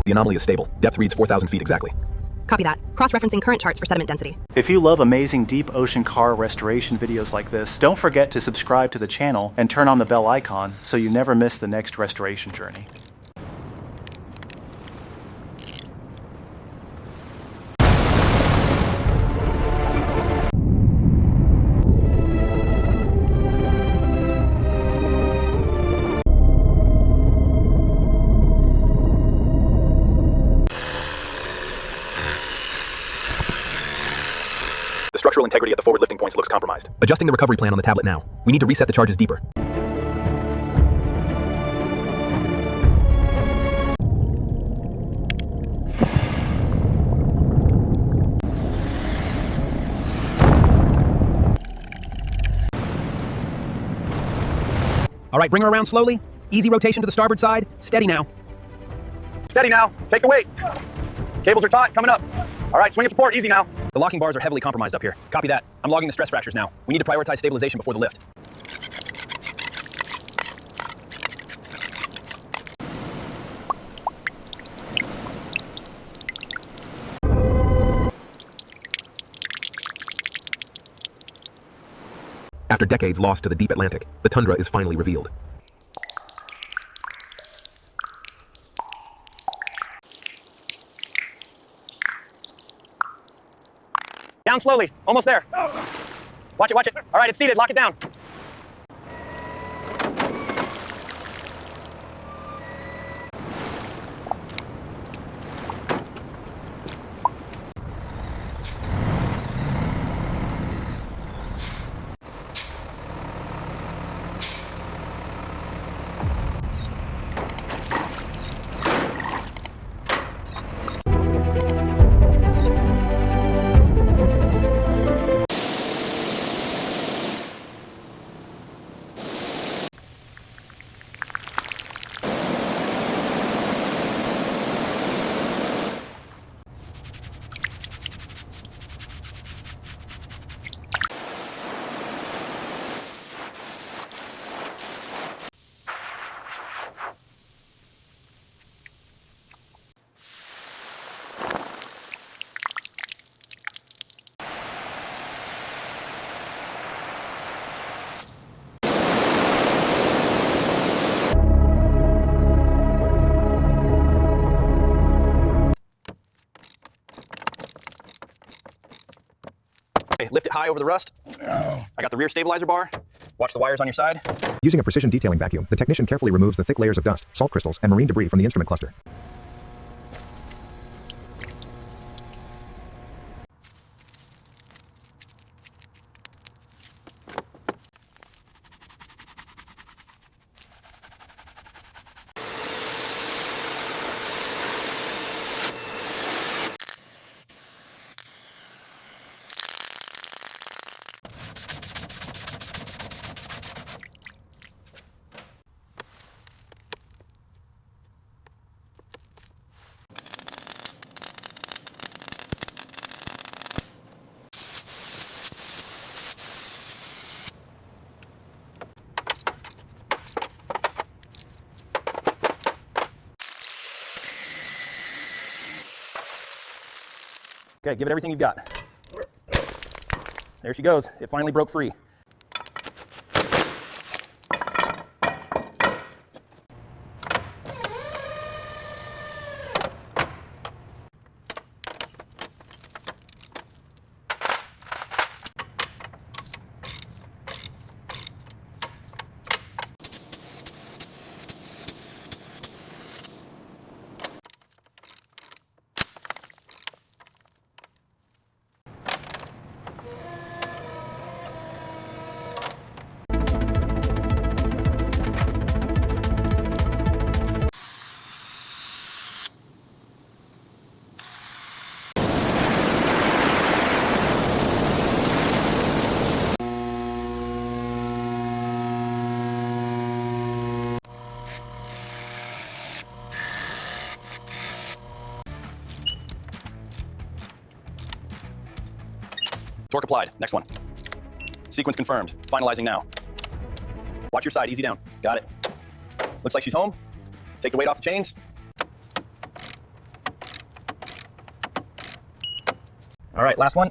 The anomaly is stable. Depth reads 4,000 feet exactly. Copy that. Cross-referencing current charts for sediment density. If you love amazing deep ocean car restoration videos like this, don't forget to subscribe to the channel and turn on the bell icon so you never miss the next restoration journey. The structural integrity at the forward lifting points looks compromised. Adjusting the recovery plan on the tablet now. We need to reset the charges deeper. All right, bring her around slowly. Easy rotation to the starboard side. Steady now. Steady now. Take the weight. Cables are taut. Coming up. All right, swing it to port. Easy now. The locking bars are heavily compromised up here. Copy that. I'm logging the stress fractures now. We need to prioritize stabilization before the lift. After decades lost to the deep Atlantic, the Tundra is finally revealed. Down slowly. Almost there. Watch it, watch it. All right, it's seated. Lock it down. Okay, lift it high over the rust. I got the rear stabilizer bar. Watch the wires on your side. Using a precision detailing vacuum, the technician carefully removes the thick layers of dust, salt crystals, and marine debris from the instrument cluster. Okay, give it everything you've got. There she goes. It finally broke free. Torque applied. Next one. Sequence confirmed. Finalizing now. Watch your side. Easy down. Got it. Looks like she's home. Take the weight off the chains. All right, last one.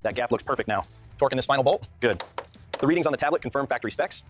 That gap looks perfect now. Torquing this final bolt. Good. The readings on the tablet confirm factory specs.